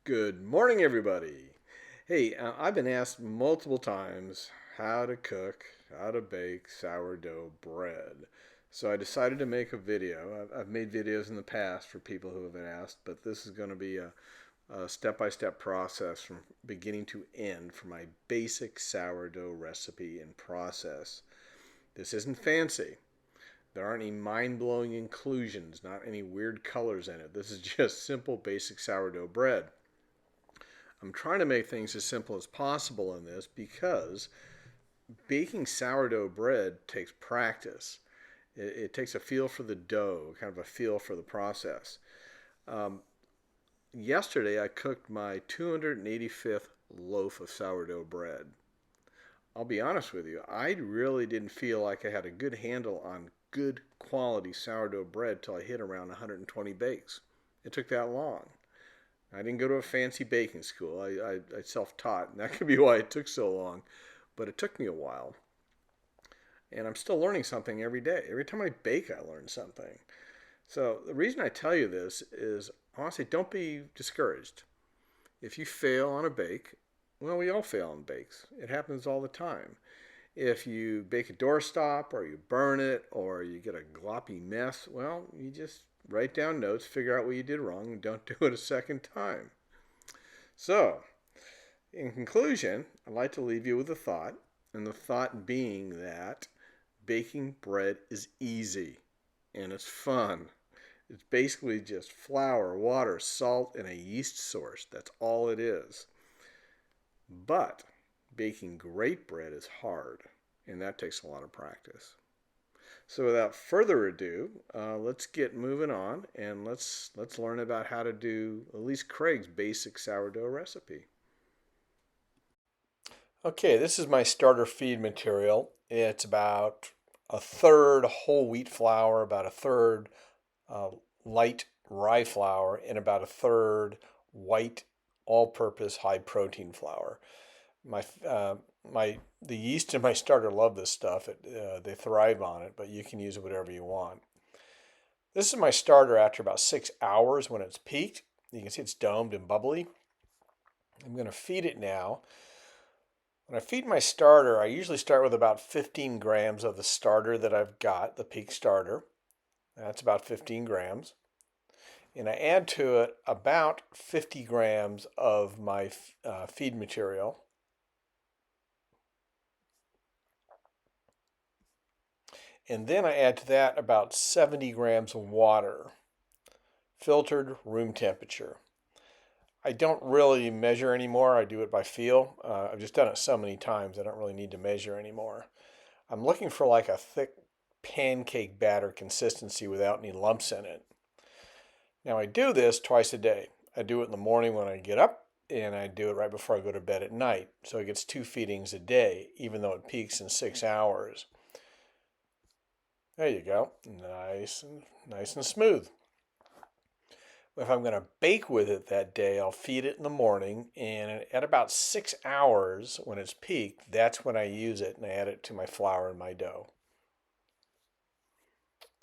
Good morning, everybody. Hey, I've been asked multiple times how to cook, how to bake sourdough bread. So I decided to make a video. I've made videos in the past for people who have been asked, but this is going to be a step-by-step process from beginning to end for my basic sourdough recipe and process. This isn't fancy. There aren't any mind-blowing inclusions, not any weird colors in it. This is just simple, basic sourdough bread. I'm trying to make things as simple as possible in this because baking sourdough bread takes practice. It takes a feel for the dough, kind of a feel for the process. Um, Yesterday I cooked my 285th loaf of sourdough bread. I'll be honest with you, I really didn't feel like I had a good handle on good quality sourdough bread till I hit around 120 bakes. It took that long. I didn't go to a fancy baking school. I self-taught, and that could be why it took so long. But it took me a while. And I'm still learning something every day. Every time I bake, I learn something. So the reason I tell you this is, honestly, don't be discouraged. If you fail on a bake, well, we all fail on bakes. It happens all the time. If you bake a doorstop, or you burn it, or you get a gloppy mess, well, you just write down notes, figure out what you did wrong, and don't do it a second time. So, in conclusion, I'd like to leave you with a thought, and the thought being that baking bread is easy and it's fun. It's basically just flour, water, salt, and a yeast source. That's all it is. But baking great bread is hard, and that takes a lot of practice. So without further ado, let's get moving on, and let's learn about how to do at least Craig's basic sourdough recipe. Okay, this is my starter feed material. It's about a third whole wheat flour, about a third uh, light rye flour, and about a third white all-purpose high protein flour. My the yeast in my starter love this stuff. They thrive on it, but you can use it whatever you want. This is my starter after about 6 hours when it's peaked. You can see it's domed and bubbly. I'm going to feed it now. When I feed my starter, I usually start with about 15 grams of the starter that I've got, the peak starter. That's about 15 grams. And I add to it about 50 grams of my feed material. And then I add to that about 70 grams of water, filtered room temperature. I don't really measure anymore. I do it by feel. I've just done it so many times I don't really need to measure anymore. I'm looking for like a thick pancake batter consistency without any lumps in it. Now I do this twice a day. I do it in the morning when I get up, and I do it right before I go to bed at night. So it gets 2 feedings a day, even though it peaks in 6 hours. There you go. Nice and smooth. If I'm going to bake with it that day, I'll feed it in the morning, and at about 6 hours when it's peaked, that's when I use it and I add it to my flour and my dough.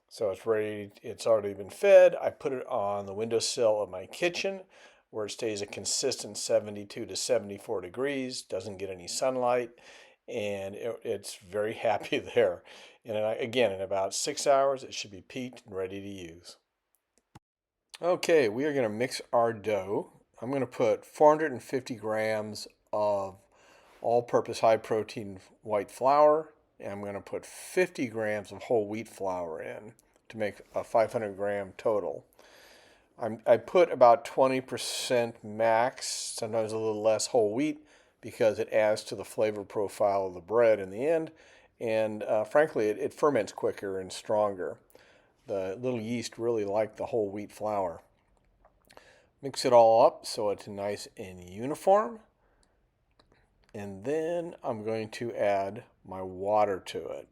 So it's ready, it's already been fed. I put it on the windowsill of my kitchen where it stays a consistent 72 to 74 degrees, doesn't get any sunlight, and it's very happy there. And again, in about 6 hours, it should be peaked and ready to use. Okay, we are going to mix our dough. I'm going to put 450 grams of all-purpose high-protein white flour, and I'm going to put 50 grams of whole wheat flour in to make a 500-gram total. I put about 20% max, sometimes a little less whole wheat, because it adds to the flavor profile of the bread in the end, and frankly, it ferments quicker and stronger. The little yeast really like the whole wheat flour. Mix it all up so it's nice and uniform. And then I'm going to add my water to it.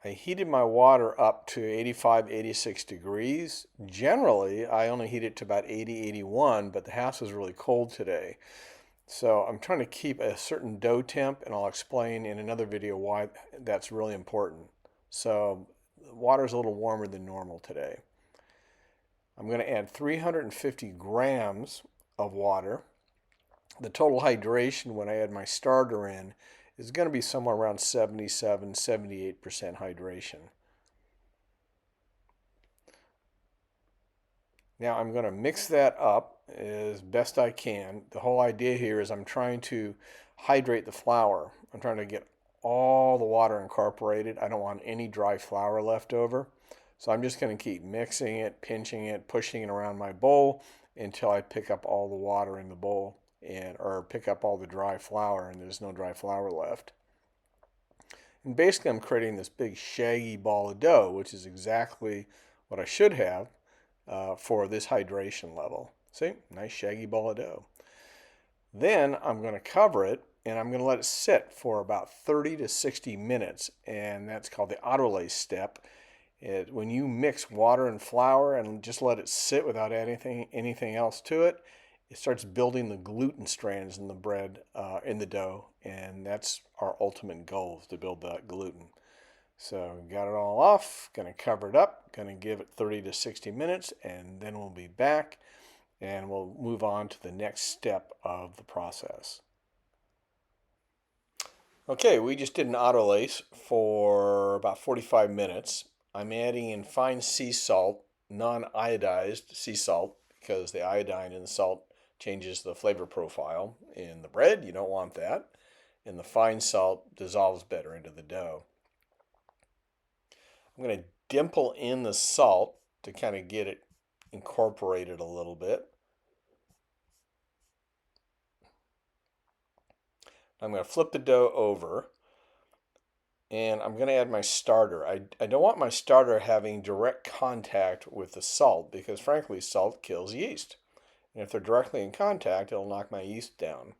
I heated my water up to 85, 86 degrees. Generally, I only heat it to about 80, 81, but the house is really cold today. So I'm trying to keep a certain dough temp, and I'll explain in another video why that's really important. So water is a little warmer than normal today. I'm going to add 350 grams of water. The total hydration when I add my starter in is going to be somewhere around 77, 78% hydration. Now I'm going to mix that up as best I can. The whole idea here is I'm trying to hydrate the flour. I'm trying to get all the water incorporated. I don't want any dry flour left over. So I'm just going to keep mixing it, pinching it, pushing it around my bowl until I pick up all the water in the bowl or pick up all the dry flour and there's no dry flour left. And basically I'm creating this big shaggy ball of dough, which is exactly what I should have for this hydration level. See, nice shaggy ball of dough. Then I'm going to cover it and I'm going to let it sit for about 30 to 60 minutes, and that's called the autolyse step. When you mix water and flour and just let it sit without adding anything else to it, it starts building the gluten strands in the bread, in the dough, and that's our ultimate goal, is to build that gluten. So got it all off, going to cover it up, going to give it 30 to 60 minutes, and then we'll be back and we'll move on to the next step of the process. Okay, we just did an autolyse for about 45 minutes. I'm adding in fine sea salt, non-iodized sea salt, because the iodine in the salt changes the flavor profile in the bread. You don't want that. And the fine salt dissolves better into the dough. I'm going to dimple in the salt to kind of get it incorporated a little bit. I'm going to flip the dough over and I'm going to add my starter. I don't want my starter having direct contact with the salt because frankly salt kills yeast. And if they're directly in contact, it'll knock my yeast down.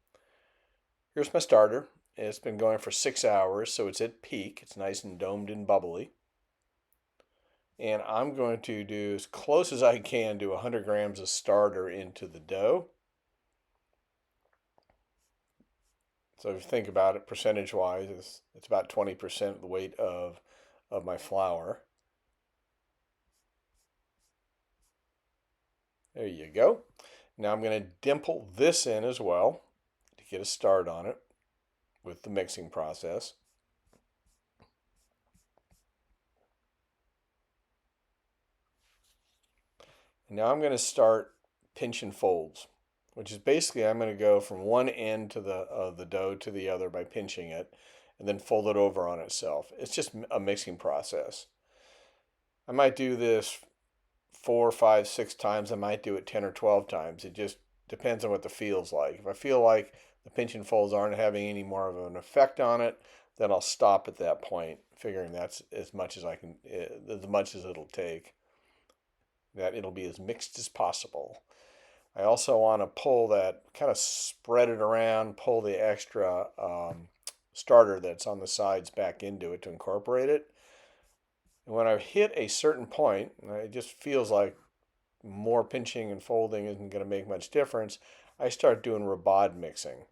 Here's my starter. It's been going for 6 hours, so it's at peak. It's nice and domed and bubbly. And I'm going to do as close as I can to 100 grams of starter into the dough. So if you think about it, percentage-wise, it's about 20% of the weight of my flour. There you go. Now I'm going to dimple this in as well to get a start on it with the mixing process. And now I'm going to start pinch and folds, which is basically I'm going to go from one end to the dough to the other by pinching it and then fold it over on itself. It's just a mixing process. I might do this 4, 5, 6 times. I might do it 10 or 12 times. It just depends on what the feel's like. If I feel like the pinch and folds aren't having any more of an effect on it, then I'll stop at that point, figuring that's as much as I can, as much as it'll take. That it'll be as mixed as possible. I also want to pull that, kind of spread it around, pull the extra starter that's on the sides back into it to incorporate it. And when I hit a certain point, it just feels like more pinching and folding isn't going to make much difference, I start doing rabad mixing.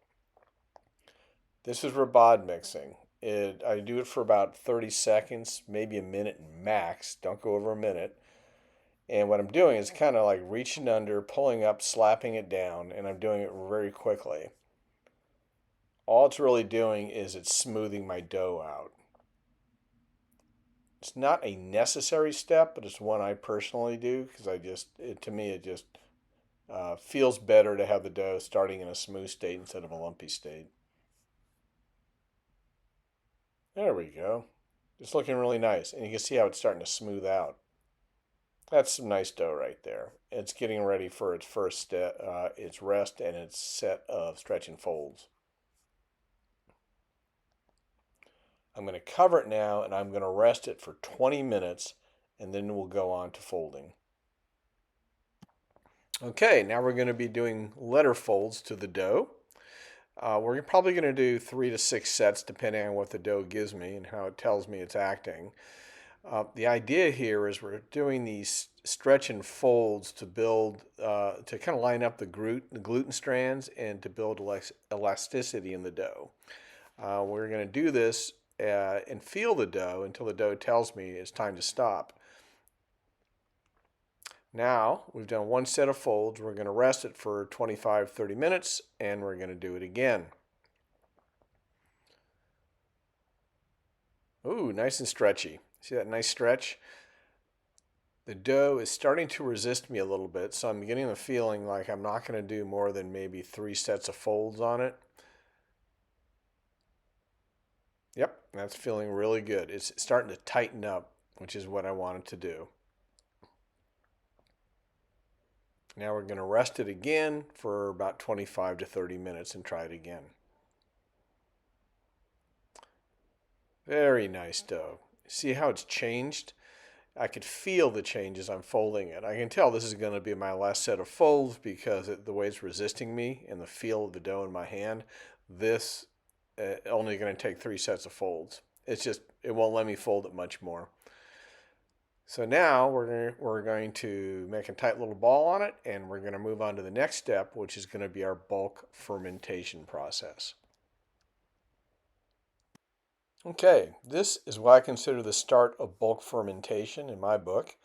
This is rabad mixing. I do it for about 30 seconds, maybe a minute max. Don't go over a minute. And what I'm doing is kind of like reaching under, pulling up, slapping it down, and I'm doing it very quickly. All it's really doing is it's smoothing my dough out. It's not a necessary step, but it's one I personally do because to me it just feels better to have the dough starting in a smooth state instead of a lumpy state. There we go. It's looking really nice, and you can see how it's starting to smooth out. That's some nice dough right there. It's getting ready for its first step, its rest and its set of stretch and folds. I'm going to cover it now and I'm going to rest it for 20 minutes and then we'll go on to folding. Okay, now we're going to be doing letter folds to the dough. We're probably going to do 3 to 6 sets depending on what the dough gives me and how it tells me it's acting. The idea here is we're doing these stretch and folds to build, to kind of line up the gluten strands and to build elasticity in the dough. We're going to do this and feel the dough until the dough tells me it's time to stop. Now we've done one set of folds. We're going to rest it for 25-30 minutes, and we're going to do it again. Ooh, nice and stretchy. See that nice stretch? The dough is starting to resist me a little bit, so I'm getting the feeling like I'm not going to do more than maybe 3 sets of folds on it. Yep, that's feeling really good. It's starting to tighten up, which is what I wanted to do. Now we're going to rest it again for about 25 to 30 minutes and try it again. Very nice dough. See how it's changed? I could feel the change as I'm folding it. I can tell this is going to be my last set of folds because the way it's resisting me and the feel of the dough in my hand. This only going to take 3 sets of folds. It's just, it won't let me fold it much more. So now we're going to make a tight little ball on it, and we're going to move on to the next step, which is going to be our bulk fermentation process. Okay, this is what I consider the start of bulk fermentation in my book.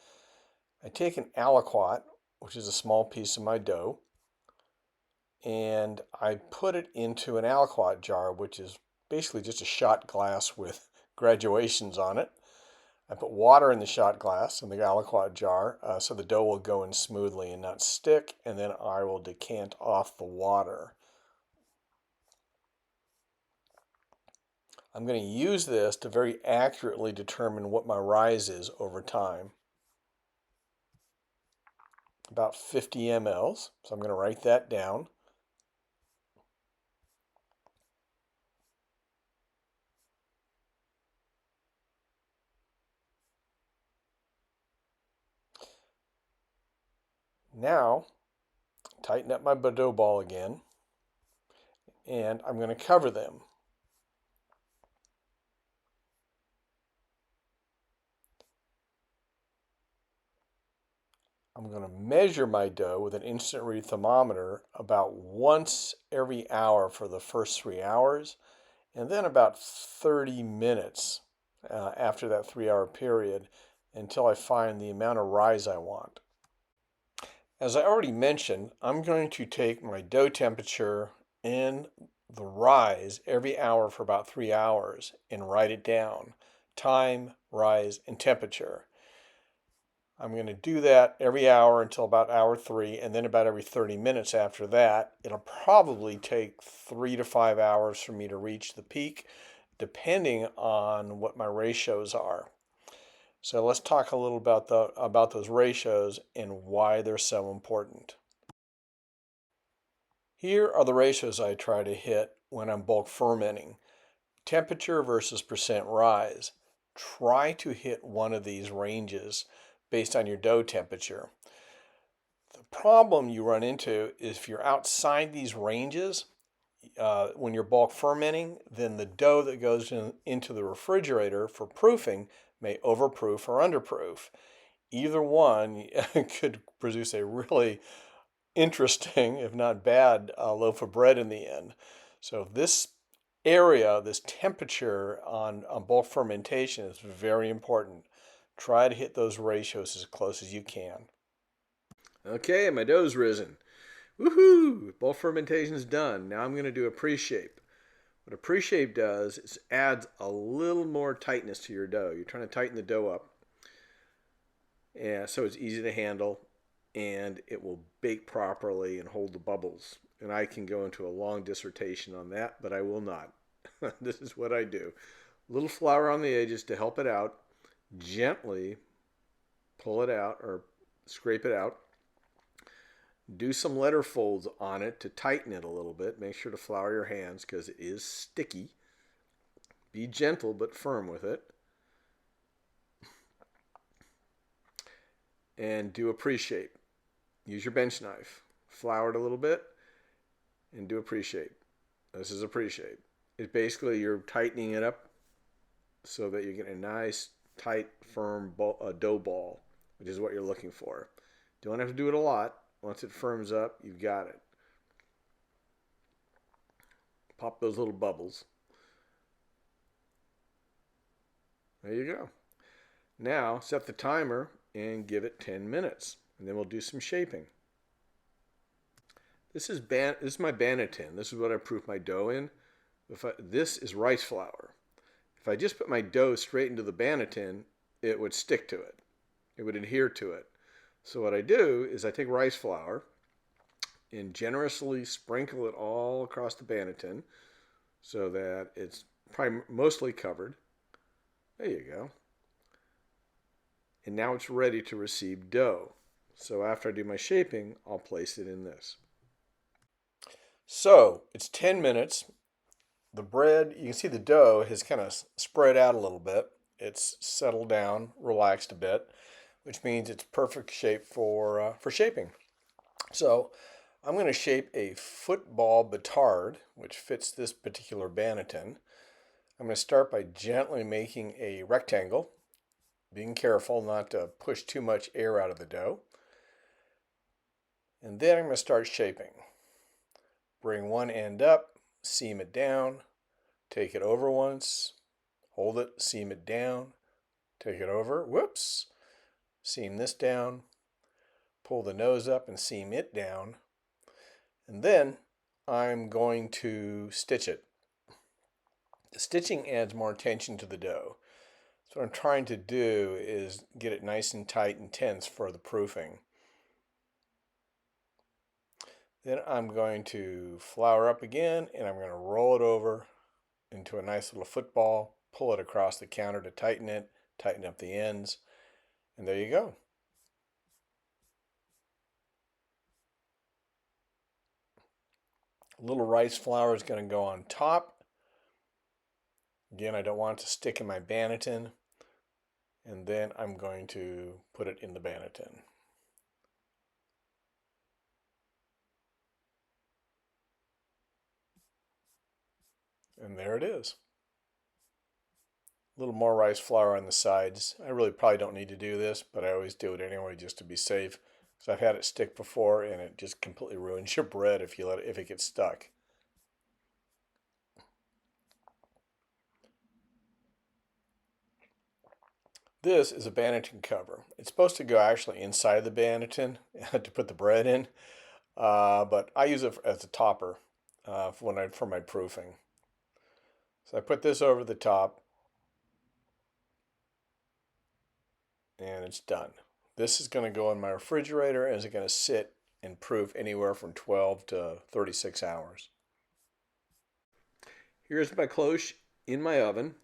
I take an aliquot, which is a small piece of my dough, and I put it into an aliquot jar, which is basically just a shot glass with graduations on it. I put water in the shot glass in the aliquot jar so the dough will go in smoothly and not stick, and then I will decant off the water. I'm going to use this to very accurately determine what my rise is over time. About 50 mLs, so I'm going to write that down. Now, tighten up my dough ball again, and I'm going to cover them. I'm going to measure my dough with an instant read thermometer about once every hour for the first 3 hours, and then about 30 minutes after that 3-hour period until I find the amount of rise I want. As I already mentioned, I'm going to take my dough temperature and the rise every hour for about 3 hours and write it down. Time, rise, and temperature. I'm going to do that every hour until about hour 3, and then about every 30 minutes after that. It'll probably take 3 to 5 hours for me to reach the peak, depending on what my ratios are. So let's talk a little about those ratios and why they're so important. Here are the ratios I try to hit when I'm bulk fermenting. Temperature versus percent rise. Try to hit one of these ranges based on your dough temperature. The problem you run into is if you're outside these ranges, when you're bulk fermenting, then the dough that goes into the refrigerator for proofing may overproof or underproof. Either one could produce a really interesting, if not bad, loaf of bread in the end. So this area, this temperature on bulk fermentation is very important. Try to hit those ratios as close as you can. Okay, my dough's risen. Woohoo! Bulk fermentation's done. Now I'm going to do a pre-shape. What a pre-shape does is adds a little more tightness to your dough. You're trying to tighten the dough up, and so it's easy to handle, and it will bake properly and hold the bubbles. And I can go into a long dissertation on that, but I will not. This is what I do. A little flour on the edges to help it out. Gently pull it out or scrape it out. Do some letter folds on it to tighten it a little bit. Make sure to flour your hands because it is sticky. Be gentle but firm with it. And do a pre-shape. Use your bench knife. Flour it a little bit and do a pre-shape. This is a pre-shape. It's basically you're tightening it up so that you get a nice, tight, firm dough ball, which is what you're looking for. Don't have to do it a lot. Once it firms up, you've got it. Pop those little bubbles. There you go. Now set the timer and give it 10 minutes. and then we'll do some shaping. This is my banneton. This is what I proof my dough in. This is rice flour. If I just put my dough straight into the banneton, it would stick to it. It would adhere to it. So what I do is I take rice flour and generously sprinkle it all across the banneton so that it's mostly covered. There you go. And now it's ready to receive dough. So after I do my shaping, I'll place it in this. So it's 10 minutes. The bread, you can see the dough has kind of spread out a little bit. It's settled down, relaxed a bit, which means it's perfect shape for shaping. So I'm going to shape a football batard, which fits this particular banneton. I'm going to start by gently making a rectangle, being careful not to push too much air out of the dough. And then I'm going to start shaping. Bring one end up, seam it down, take it over once, hold it, seam it down, take it over, whoops, seam this down, pull the nose up and seam it down, and then I'm going to stitch it. The stitching adds more tension to the dough. So what I'm trying to do is get it nice and tight and tense for the proofing. Then I'm going to flour up again, and I'm going to roll it over into a nice little football, pull it across the counter to tighten it, tighten up the ends, and there you go. A little rice flour is going to go on top. Again, I don't want it to stick in my banneton, and then I'm going to put it in the banneton. And there it is. A little more rice flour on the sides. I really probably don't need to do this, but I always do it anyway just to be safe. Because I've had it stick before and it just completely ruins your bread if it gets stuck. This is a banneton cover. It's supposed to go actually inside the banneton to put the bread in, but I use it as a topper for my proofing. So I put this over the top, and it's done. This is going to go in my refrigerator, and it's going to sit and proof anywhere from 12 to 36 hours. Here's my cloche in my oven.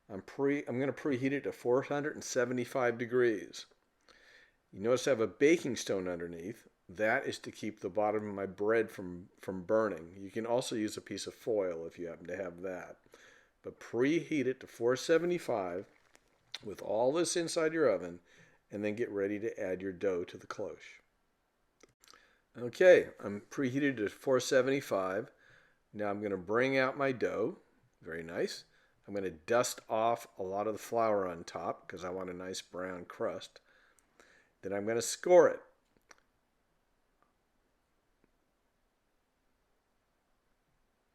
I'm going to preheat it to 475 degrees. You notice I have a baking stone underneath. That is to keep the bottom of my bread from burning. You can also use a piece of foil if you happen to have that. But preheat it to 475 with all this inside your oven, and then get ready to add your dough to the cloche. Okay, I'm preheated to 475. Now I'm going to bring out my dough. Very nice. I'm going to dust off a lot of the flour on top because I want a nice brown crust. Then I'm going to score it.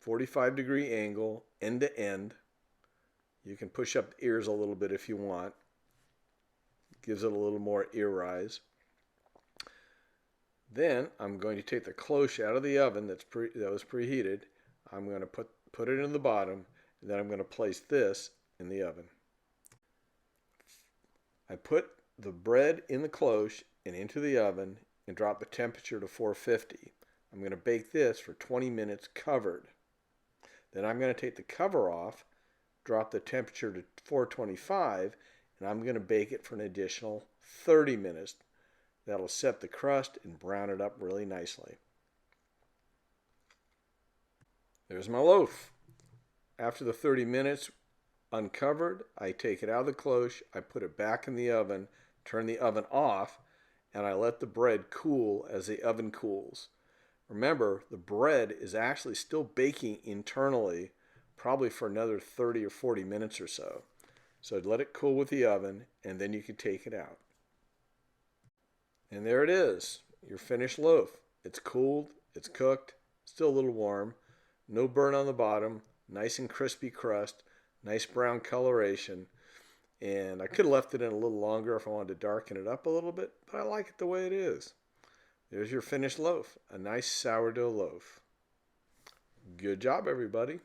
"45-degree angle, end to end." You can push up the ears a little bit if you want. Gives it a little more ear rise. Then I'm going to take the cloche out of the oven that was preheated. I'm going to put it in the bottom, and then I'm going to place this in the oven. I put the bread in the cloche and into the oven and drop the temperature to 450. I'm going to bake this for 20 minutes covered. Then I'm going to take the cover off, drop the temperature to 425, and I'm going to bake it for an additional 30 minutes. That'll set the crust and brown it up really nicely. There's my loaf. After the 30 minutes uncovered, I take it out of the cloche, I put it back in the oven, turn the oven off, and I let the bread cool as the oven cools. Remember, the bread is actually still baking internally, probably for another 30 or 40 minutes or so. So I'd let it cool with the oven, and then you can take it out. And there it is, your finished loaf. It's cooled, it's cooked, still a little warm, no burn on the bottom, nice and crispy crust, nice brown coloration. And I could have left it in a little longer if I wanted to darken it up a little bit, but I like it the way it is. There's your finished loaf, a nice sourdough loaf. Good job, everybody.